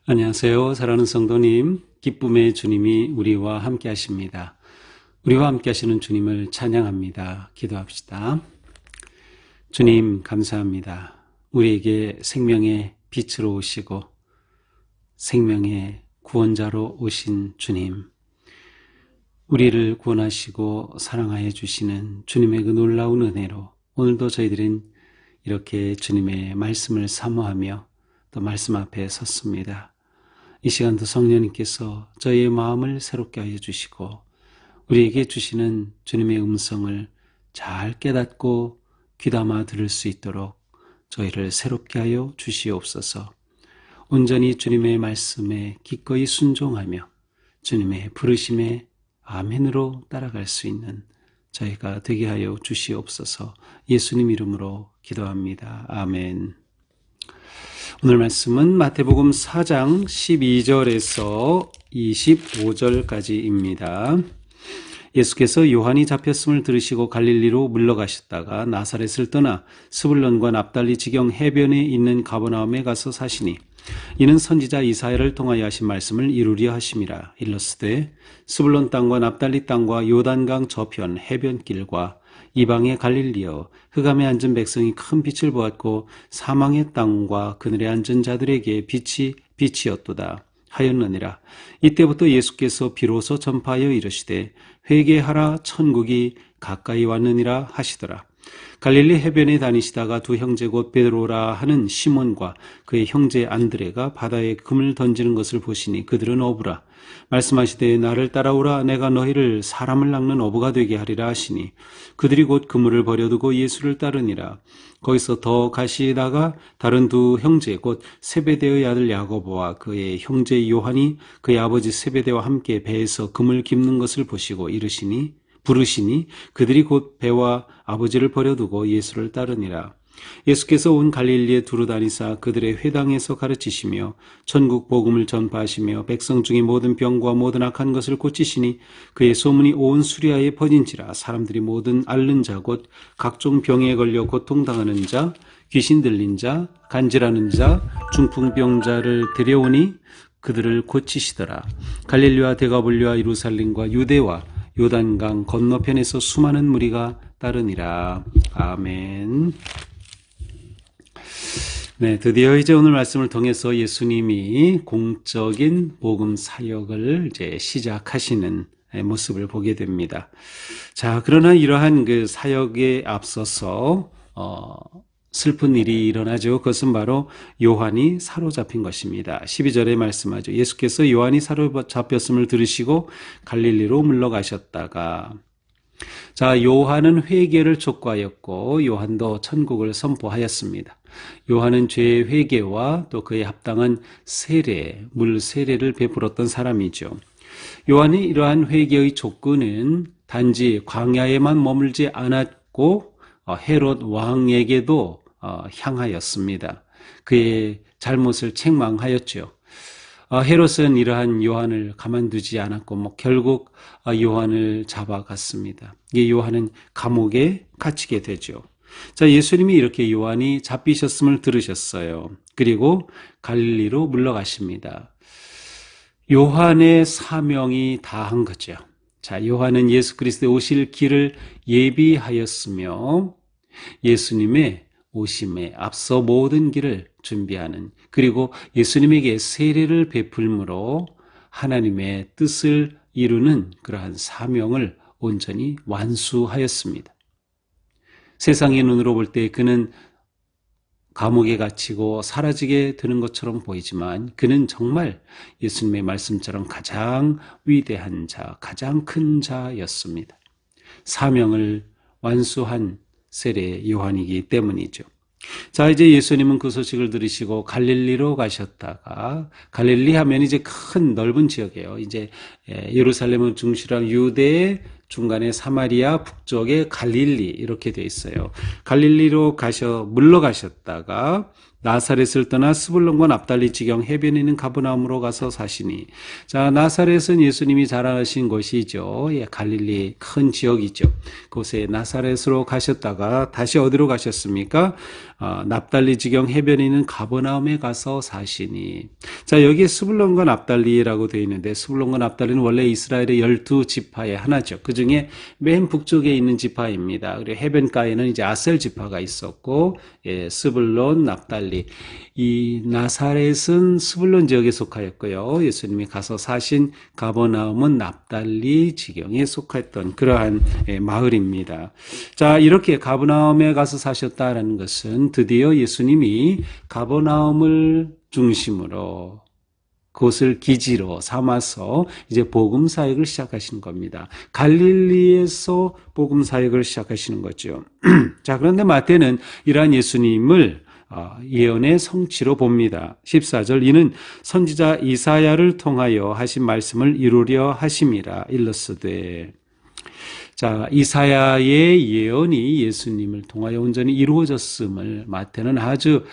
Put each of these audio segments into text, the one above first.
안녕하세요. 사랑하는 성도님, 기쁨의 주님이 우리와 함께 하십니다. 우리와 함께 하시는 주님을 찬양합니다. 기도합시다. 주님 감사합니다. 우리에게 생명의 빛으로 오시고 생명의 구원자로 오신 주님, 우리를 구원하시고 사랑하여 주시는 주님의 그 놀라운 은혜로 오늘도 저희들은 이렇게 주님의 말씀을 사모하며 또 말씀 앞에 섰습니다. 이 시간도 성령님께서 저희의 마음을 새롭게 하여 주시고 우리에게 주시는 주님의 음성을 잘 깨닫고 귀담아 들을 수 있도록 저희를 새롭게 하여 주시옵소서. 온전히 주님의 말씀에 기꺼이 순종하며 주님의 부르심에 아멘으로 따라갈 수 있는 저희가 되게 하여 주시옵소서. 예수님 이름으로 기도합니다. 아멘. 오늘 말씀은 마태복음 4장 12절에서 25절까지입니다. 예수께서 요한이 잡혔음을 들으시고 갈릴리로 물러가셨다가 나사렛을 떠나 스불론과 납달리 지경 해변에 있는 가버나움에 가서 사시니 이는 선지자 이사야를 통하여 하신 말씀을 이루려 하심이라. 일러스되 스불론 땅과 납달리 땅과 요단강 저편 해변길과 이방의 갈릴리여, 흑암에 앉은 백성이 큰 빛을 보았고 사망의 땅과 그늘에 앉은 자들에게 빛이 빛이었도다 하였느니라. 이때부터 예수께서 비로소 전파하여 이르시되 회개하라, 천국이 가까이 왔느니라 하시더라. 갈릴리 해변에 다니시다가 두 형제 곧 베드로라 하는 시몬과 그의 형제 안드레가 바다에 금을 던지는 것을 보시니 그들은 어부라. 말씀하시되 나를 따라오라, 내가 너희를 사람을 낚는 어부가 되게 하리라 하시니 그들이 곧 그물을 버려두고 예수를 따르니라. 거기서 더 가시다가 다른 두 형제 곧 세베대의 아들 야고보와 그의 형제 요한이 그의 아버지 세베대와 함께 배에서 금을 깁는 것을 보시고 부르시니 그들이 곧 배와 아버지를 버려두고 예수를 따르니라. 예수께서 온 갈릴리에 두루 다니사 그들의 회당에서 가르치시며 천국 복음을 전파하시며 백성 중에 모든 병과 모든 악한 것을 고치시니 그의 소문이 온 수리아에 퍼진지라. 사람들이 모든 앓는 자 곧 각종 병에 걸려 고통당하는 자, 귀신 들린 자, 간질하는 자, 중풍병자를 데려오니 그들을 고치시더라. 갈릴리와 데가볼리와 예루살렘과 유대와 요단강 건너편에서 수많은 무리가 따르니라. 아멘. 네, 드디어 이제 오늘 말씀을 통해서 예수님이 공적인 복음 사역을 이제 시작하시는 모습을 보게 됩니다. 자, 그러나 이러한 그 사역에 앞서서 슬픈 일이 일어나죠. 그것은 바로 요한이 사로잡힌 것입니다. 12절에 말씀하죠. 예수께서 요한이 사로잡혔음을 들으시고 갈릴리로 물러가셨다가, 자, 요한은 회개를 촉구하였고 요한도 천국을 선포하였습니다. 요한은 죄의 회개와 또 그에 합당한 세례, 물 세례를 베풀었던 사람이죠. 요한이 이러한 회개의 촉구는 단지 광야에만 머물지 않았고 헤롯 왕에게도 향하였습니다. 그의 잘못을 책망하였죠. 헤롯은 이러한 요한을 가만두지 않았고 결국 요한을 잡아갔습니다. 이 요한은 감옥에 갇히게 되죠. 자, 예수님이 이렇게 요한이 잡히셨음을 들으셨어요. 그리고 갈릴리로 물러가십니다. 요한의 사명이 다한 거죠. 자, 요한은 예수 그리스도의 오실 길을 예비하였으며 예수님의 오심에 앞서 모든 길을 준비하는, 그리고 예수님에게 세례를 베풀므로 하나님의 뜻을 이루는 그러한 사명을 온전히 완수하였습니다. 세상의 눈으로 볼 때 그는 감옥에 갇히고 사라지게 되는 것처럼 보이지만 그는 정말 예수님의 말씀처럼 가장 위대한 자, 가장 큰 자였습니다. 사명을 완수한 세례 요한이기 때문이죠. 자, 이제 예수님은 그 소식을 들으시고 갈릴리로 가셨다가, 갈릴리 하면 이제 큰 넓은 지역이에요. 이제 예루살렘은 중시랑 유대, 중간에 사마리아, 북쪽에 갈릴리 이렇게 돼 있어요. 갈릴리로 물러가셨다가 나사렛을 떠나 스불론과 납달리 지경 해변에 있는 가버나움으로 가서 사시니. 자, 나사렛은 예수님이 자라나신 곳이죠. 예, 갈릴리 큰 지역이죠. 그곳에 나사렛으로 가셨다가 다시 어디로 가셨습니까? 납달리 지경 해변에 있는 가버나움에 가서 사시니. 자, 여기에 스불론과 납달리라고 되어 있는데, 스불론과 납달리는 원래 이스라엘의 12지파의 하나죠. 그 중에 맨 북쪽에 있는 지파입니다. 그리고 해변가에는 이제 아셀 지파가 있었고, 예, 스불론, 납달리. 이 나사렛은 스불론 지역에 속하였고요. 예수님이 가서 사신 가버나움은 납달리 지경에 속했던 그러한 마을입니다. 자, 이렇게 가버나움에 가서 사셨다라는 것은 드디어 예수님이 가버나움을 중심으로 그것을 기지로 삼아서 이제 복음 사역을 시작하시는 겁니다. 갈릴리에서 복음 사역을 시작하시는 거죠. 자, 그런데 마태는 이러한 예수님을 예언의 성취로 봅니다. 14절, 이는 선지자 이사야를 통하여 하신 말씀을 이루려 하심이라 일렀으되. 자, 이사야의 예언이 예수님을 통하여 온전히 이루어졌음을 마태는 아주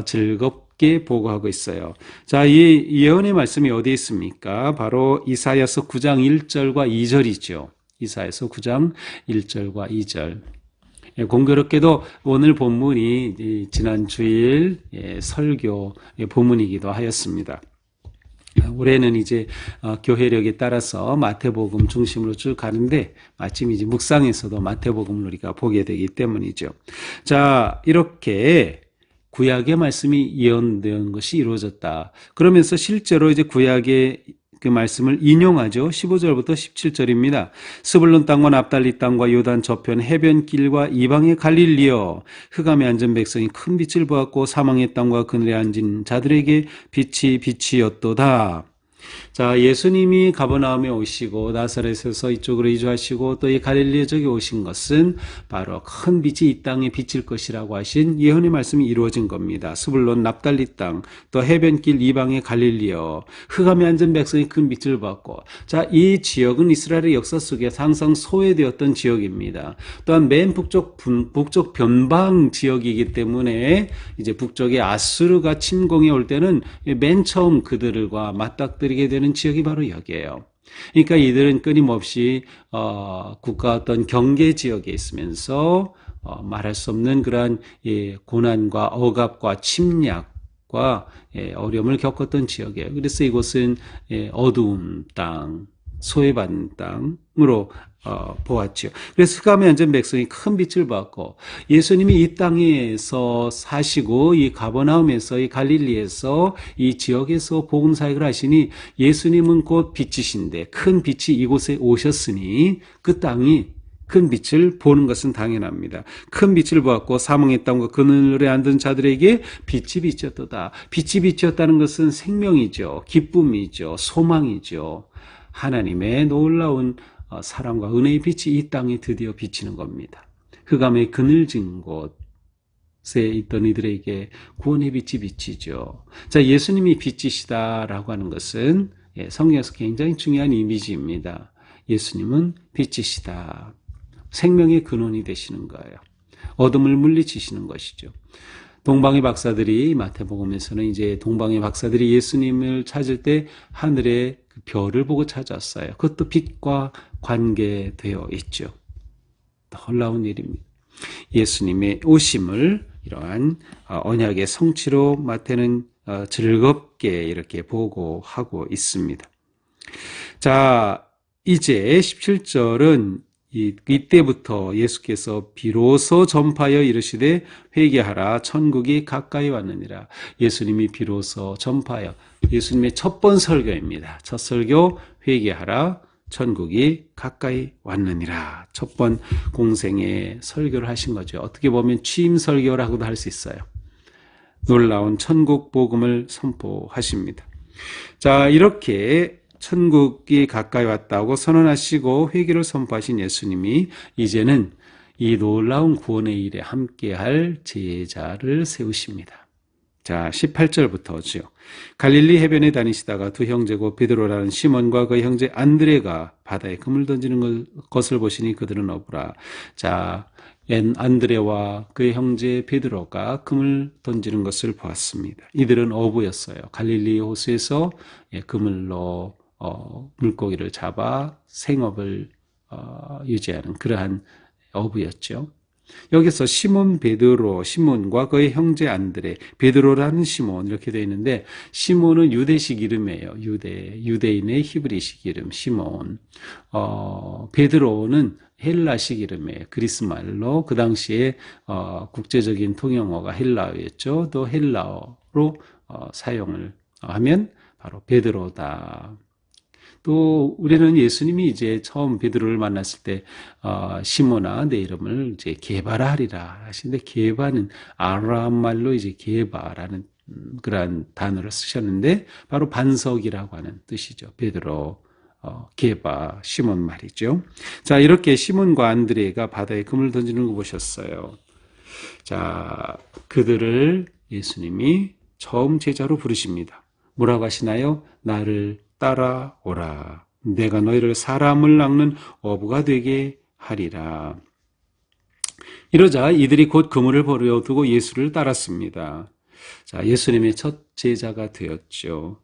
즐겁게 보고하고 있어요. 자, 이 예언의 말씀이 어디에 있습니까? 바로 이사야서 9장 1절과 2절이죠. 이사야서 9장 1절과 2절. 공교롭게도 오늘 본문이 지난 주일 설교 본문이기도 하였습니다. 올해는 이제 교회력에 따라서 마태복음 중심으로 쭉 가는데 마침 이제 묵상에서도 마태복음을 우리가 보게 되기 때문이죠. 자, 이렇게 구약의 말씀이 예언된 것이 이루어졌다. 그러면서 실제로 이제 구약의 그 말씀을 인용하죠. 15절부터 17절입니다. 스불론 땅과 납달리 땅과 요단 저편 해변길과 이방의 갈릴리여, 흑암에 앉은 백성이 큰 빛을 보았고 사망의 땅과 그늘에 앉은 자들에게 빛이 빛이었도다. 자, 예수님이 가버나움에 오시고 나사렛에서 이쪽으로 이주하시고 또 이 갈릴리 쪽에 오신 것은 바로 큰 빛이 이 땅에 비칠 것이라고 하신 예언의 말씀이 이루어진 겁니다. 스불론 납달리 땅, 또 해변길 이방의 갈릴리여, 흑암에 앉은 백성이 큰 빛을 받고. 자, 이 지역은 이스라엘의 역사 속에서 항상 소외되었던 지역입니다. 또한 맨 북쪽 변방 지역이기 때문에 이제 북쪽에 아수르가 침공해 올 때는 맨 처음 그들과 맞닥뜨리게 되는 지역이 바로 여기에요. 그러니까 이들은 끊임없이 국가 어떤 경계 지역에 있으면서 말할 수 없는 그러한 고난과 억압과 침략과 어려움을 겪었던 지역이에요. 그래서 이곳은 어두운 땅, 소외받은 땅으로 보았죠. 그래서 흑암에 앉은 백성이 큰 빛을 받고, 예수님이 이 땅에서 사시고 이 가버나움에서 이 갈릴리에서 이 지역에서 복음 사역을 하시니 예수님은 곧 빛이신데 큰 빛이 이곳에 오셨으니 그 땅이 큰 빛을 보는 것은 당연합니다. 큰 빛을 보았고 사망의 땅과 그늘에 앉은 자들에게 빛이 비쳤도다. 빛이 비쳤다는 것은 생명이죠. 기쁨이죠. 소망이죠. 하나님의 놀라운 사랑과 은혜의 빛이 이 땅에 드디어 비치는 겁니다. 흑암의 그늘진 곳에 있던 이들에게 구원의 빛이 비치죠. 자, 예수님이 빛이시다라고 하는 것은 성경에서 굉장히 중요한 이미지입니다. 예수님은 빛이시다. 생명의 근원이 되시는 거예요. 어둠을 물리치시는 것이죠. 동방의 박사들이, 마태복음에서는 이제 동방의 박사들이 예수님을 찾을 때 하늘의 그 별을 보고 찾았어요. 그것도 빛과 관계되어 있죠. 놀라운 일입니다. 예수님의 오심을 이러한 언약의 성취로 마태는 즐겁게 이렇게 보고하고 있습니다. 자, 이제 17절은 이때부터 예수께서 비로소 전파하여 이르시되 회개하라 천국이 가까이 왔느니라. 예수님이 비로소 전파하여, 예수님의 첫 번 설교입니다. 첫 설교, 회개하라 천국이 가까이 왔느니라. 첫 번 공생의 설교를 하신 거죠. 어떻게 보면 취임 설교라고도 할 수 있어요. 놀라운 천국 복음을 선포하십니다. 자, 이렇게 천국이 가까이 왔다고 선언하시고 회개를 선포하신 예수님이 이제는 이 놀라운 구원의 일에 함께할 제자를 세우십니다. 자, 18절부터죠. 갈릴리 해변에 다니시다가 두 형제고 베드로라는 시몬과 그 형제 안드레가 바다에 그물 던지는 것을 보시니 그들은 어부라. 자, 안드레와 그의 형제 베드로가 금을 던지는 것을 보았습니다. 이들은 어부였어요. 갈릴리 호수에서 그물로 물고기를 잡아 생업을 유지하는 그러한 어부였죠. 여기서 시몬 베드로, 시몬과 그의 형제 안드레, 베드로라는 시몬 이렇게 되어 있는데 시몬은 유대식 이름이에요. 유대인의 히브리식 이름 시몬. 베드로는 헬라식 이름이에요. 그리스 말로 그 당시에 국제적인 통용어가 헬라어였죠. 또 헬라어로 사용을 하면 바로 베드로다. 또 우리는 예수님이 이제 처음 베드로를 만났을 때 시몬아 내 이름을 이제 게바라 하리라 하시는데 게바는 아람 말로 이제 게바라는 그러한 단어를 쓰셨는데 바로 반석이라고 하는 뜻이죠. 베드로 게바 시몬 말이죠. 자, 이렇게 시몬과 안드레가 바다에 금을 던지는 거 보셨어요. 자, 그들을 예수님이 처음 제자로 부르십니다. 뭐라고 하시나요? 나를 따라오라. 내가 너희를 사람을 낚는 어부가 되게 하리라. 이러자 이들이 곧 그물을 버려두고 예수를 따랐습니다. 자, 예수님의 첫 제자가 되었죠.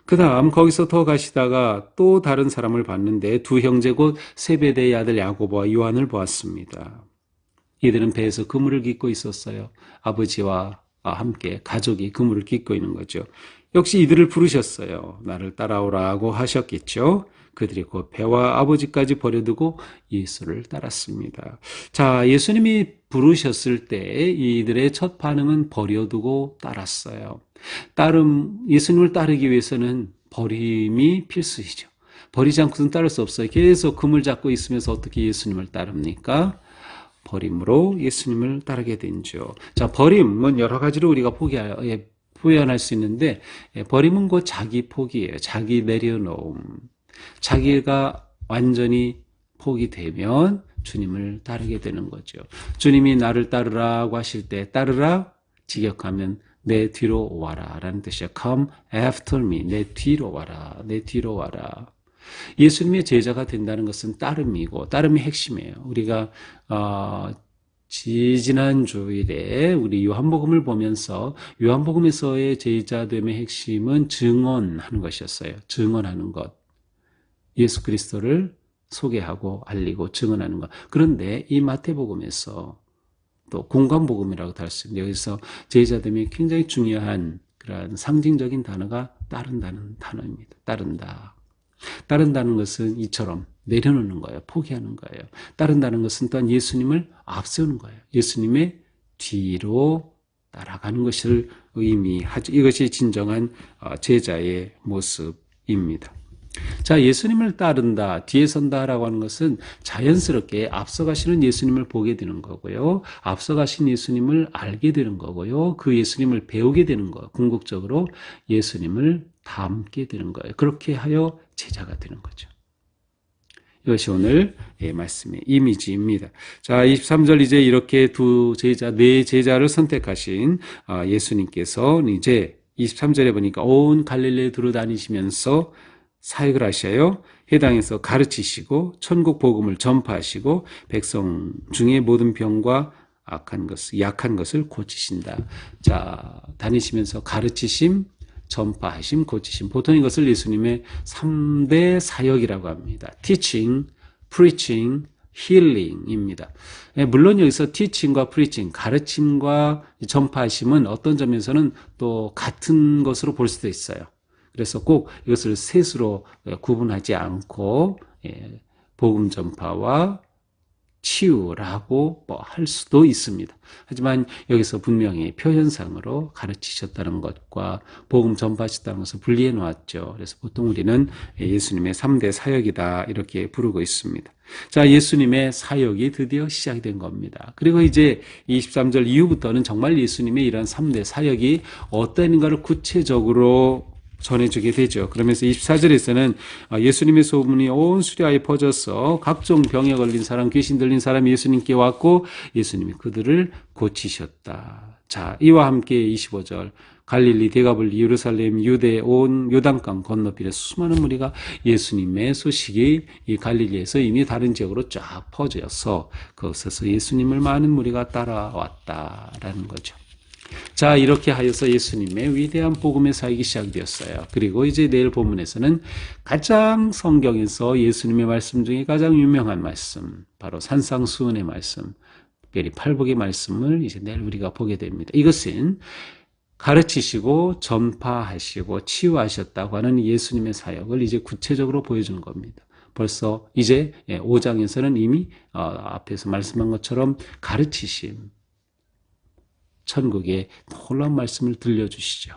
그 다음 거기서 더 가시다가 또 다른 사람을 봤는데 두 형제 곧 세베대의 아들 야고보와 요한을 보았습니다. 이들은 배에서 그물을 깃고 있었어요. 아버지와 함께 가족이 그물을 깃고 있는 거죠. 역시 이들을 부르셨어요. 나를 따라오라고 하셨겠죠. 그들이 곧 배와 아버지까지 버려두고 예수를 따랐습니다. 자, 예수님이 부르셨을 때 이들의 첫 반응은 버려두고 따랐어요. 예수님을 따르기 위해서는 버림이 필수이죠. 버리지 않고는 따를 수 없어요. 계속 금을 잡고 있으면서 어떻게 예수님을 따릅니까? 버림으로 예수님을 따르게 된죠. 자, 버림은 여러 가지로 우리가 표현할 수 있는데 버림은 곧 자기 포기예요. 자기 내려놓음. 자기가 완전히 포기되면 주님을 따르게 되는 거죠. 주님이 나를 따르라고 하실 때 따르라 직역하면 내 뒤로 와라 라는 뜻이에요. Come after me. 내 뒤로 와라. 내 뒤로 와라. 예수님의 제자가 된다는 것은 따름이고 따름이 핵심이에요. 우리가 지난 주일에 우리 요한복음을 보면서 요한복음에서의 제자됨의 핵심은 증언하는 것이었어요. 증언하는 것. 예수 그리스도를 소개하고 알리고 증언하는 것. 그런데 이 마태복음에서 또 공관복음이라고도 할 수 있는데 여기서 제자됨이 굉장히 중요한 그런 상징적인 단어가 따른다는 단어입니다. 따른다. 따른다는 것은 이처럼 내려놓는 거예요. 포기하는 거예요. 따른다는 것은 또한 예수님을 앞세우는 거예요. 예수님의 뒤로 따라가는 것을 의미하죠. 이것이 진정한 제자의 모습입니다. 자, 예수님을 따른다, 뒤에 선다라고 하는 것은 자연스럽게 앞서가시는 예수님을 보게 되는 거고요. 앞서가신 예수님을 알게 되는 거고요. 그 예수님을 배우게 되는 거예요. 궁극적으로 예수님을 닮게 되는 거예요. 그렇게 하여 제자가 되는 거죠. 이것이 오늘 말씀의 이미지입니다. 자, 23절 이제 이렇게 네 제자를 선택하신 예수님께서 이제 23절에 보니까 온 갈릴리에 두루다니시면서 사역을 하셔요. 해당에서 가르치시고 천국 복음을 전파하시고 백성 중에 모든 병과 약한 것을 고치신다. 자, 다니시면서 가르치심, 전파하심, 고치심. 보통 이것을 예수님의 3대 사역이라고 합니다. Teaching, Preaching, Healing입니다. 물론 여기서 teaching과 preaching, 가르침과 전파하심은 어떤 점에서는 또 같은 것으로 볼 수도 있어요. 그래서 꼭 이것을 셋으로 구분하지 않고 복음 전파와 치유라고 할 수도 있습니다. 하지만 여기서 분명히 표현상으로 가르치셨다는 것과 복음 전파하셨다는 것을 분리해 놓았죠. 그래서 보통 우리는 예수님의 3대 사역이다 이렇게 부르고 있습니다. 자, 예수님의 사역이 드디어 시작이 된 겁니다. 그리고 이제 23절 이후부터는 정말 예수님의 이런 3대 사역이 어떠한가를 구체적으로 전해주게 되죠. 그러면서 24절에서는 예수님의 소문이 온 수리아에 퍼져서 각종 병에 걸린 사람, 귀신 들린 사람이 예수님께 왔고 예수님이 그들을 고치셨다. 자, 이와 함께 25절 갈릴리, 데가볼리, 예루살렘, 유대 온 요단강 건너편에 수많은 무리가 예수님의 소식이 이 갈릴리에서 이미 다른 지역으로 쫙 퍼져서 그곳에서 예수님을 많은 무리가 따라왔다라는 거죠. 자, 이렇게 하여서 예수님의 위대한 복음의 사역이 시작되었어요. 그리고 이제 내일 본문에서는 가장 성경에서 예수님의 말씀 중에 가장 유명한 말씀, 바로 산상수훈의 말씀, 특별히 팔복의 말씀을 이제 내일 우리가 보게 됩니다. 이것은 가르치시고 전파하시고 치유하셨다고 하는 예수님의 사역을 이제 구체적으로 보여주는 겁니다. 벌써 이제 5장에서는 이미 앞에서 말씀한 것처럼 가르치심, 천국의 놀라운 말씀을 들려주시죠.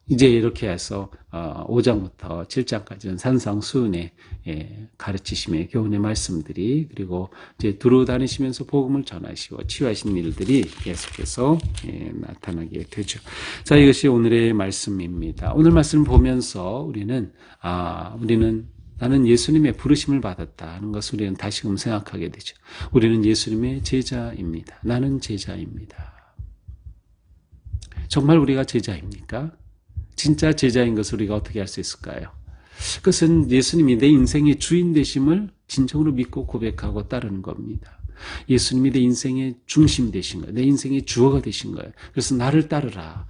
이제 이렇게 해서 5장부터 7장까지는 산상수훈의 가르치심의 교훈의 말씀들이, 그리고 이제 두루 다니시면서 복음을 전하시고 치유하신 일들이 계속해서 나타나게 되죠. 자, 이것이 오늘의 말씀입니다. 오늘 말씀을 보면서 우리는 나는 예수님의 부르심을 받았다 하는 것을 우리는 다시금 생각하게 되죠. 우리는 예수님의 제자입니다. 나는 제자입니다. 정말 우리가 제자입니까? 진짜 제자인 것을 우리가 어떻게 할 수 있을까요? 그것은 예수님이 내 인생의 주인 되심을 진정으로 믿고 고백하고 따르는 겁니다. 예수님이 내 인생의 중심 되신 거예요. 내 인생의 주어가 되신 거예요. 그래서 나를 따르라.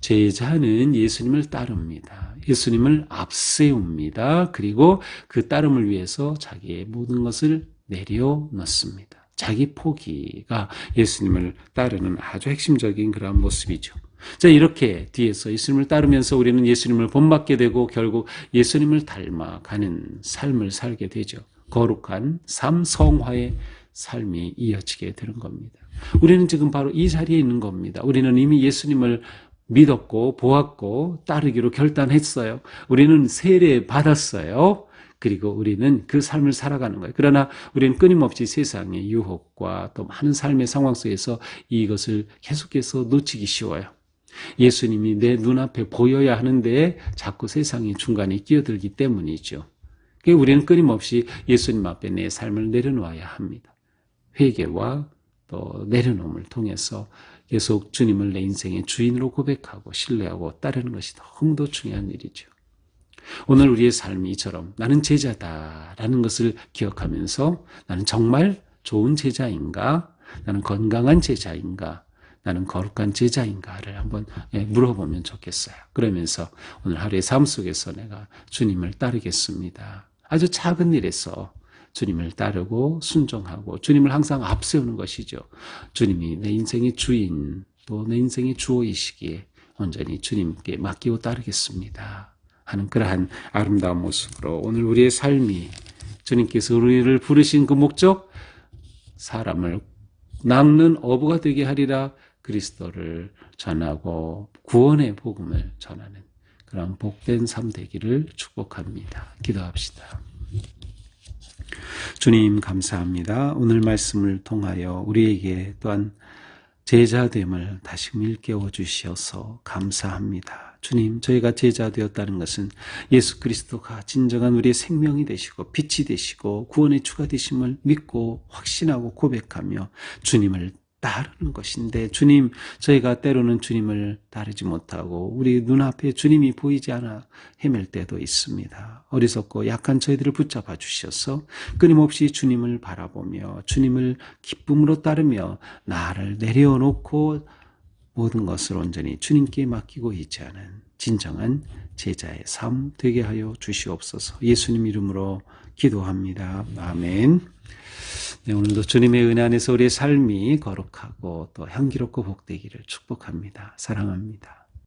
제자는 예수님을 따릅니다. 예수님을 앞세웁니다. 그리고 그 따름을 위해서 자기의 모든 것을 내려놓습니다. 자기 포기가 예수님을 따르는 아주 핵심적인 그런 모습이죠. 자, 이렇게 뒤에서 예수님을 따르면서 우리는 예수님을 본받게 되고 결국 예수님을 닮아가는 삶을 살게 되죠. 거룩한 삶, 성화의 삶이 이어지게 되는 겁니다. 우리는 지금 바로 이 자리에 있는 겁니다. 우리는 이미 예수님을 믿었고 보았고 따르기로 결단했어요. 우리는 세례 받았어요. 그리고 우리는 그 삶을 살아가는 거예요. 그러나 우리는 끊임없이 세상의 유혹과 또 많은 삶의 상황 속에서 이것을 계속해서 놓치기 쉬워요. 예수님이 내 눈앞에 보여야 하는데 자꾸 세상이 중간에 끼어들기 때문이죠. 우리는 끊임없이 예수님 앞에 내 삶을 내려놓아야 합니다. 회개와 또 내려놓음을 통해서 계속 주님을 내 인생의 주인으로 고백하고 신뢰하고 따르는 것이 너무도 중요한 일이죠. 오늘 우리의 삶이 이처럼 나는 제자다라는 것을 기억하면서 나는 정말 좋은 제자인가? 나는 건강한 제자인가? 나는 거룩한 제자인가를 한번 물어보면 좋겠어요. 그러면서 오늘 하루의 삶 속에서 내가 주님을 따르겠습니다. 아주 작은 일에서 주님을 따르고 순종하고 주님을 항상 앞세우는 것이죠. 주님이 내 인생의 주인 또 내 인생의 주어이시기에 온전히 주님께 맡기고 따르겠습니다 하는 그러한 아름다운 모습으로 오늘 우리의 삶이 주님께서 우리를 부르신 그 목적, 사람을 낚는 어부가 되게 하리라, 그리스도를 전하고 구원의 복음을 전하는 그런 복된 삶 되기를 축복합니다. 기도합시다. 주님 감사합니다. 오늘 말씀을 통하여 우리에게 또한 제자됨을 다시금 일깨워 주셔서 감사합니다. 주님, 저희가 제자 되었다는 것은 예수 그리스도가 진정한 우리의 생명이 되시고 빛이 되시고 구원의 주가 되심을 믿고 확신하고 고백하며 주님을 따르는 것인데, 주님, 저희가 때로는 주님을 따르지 못하고 우리 눈앞에 주님이 보이지 않아 헤맬 때도 있습니다. 어리석고 약한 저희들을 붙잡아 주셔서 끊임없이 주님을 바라보며 주님을 기쁨으로 따르며 나를 내려놓고 모든 것을 온전히 주님께 맡기고 있지 않은 진정한 제자의 삶 되게 하여 주시옵소서. 예수님 이름으로 기도합니다. 아멘. 네, 오늘도 주님의 은혜 안에서 우리의 삶이 거룩하고 또 향기롭고 복되기를 축복합니다. 사랑합니다.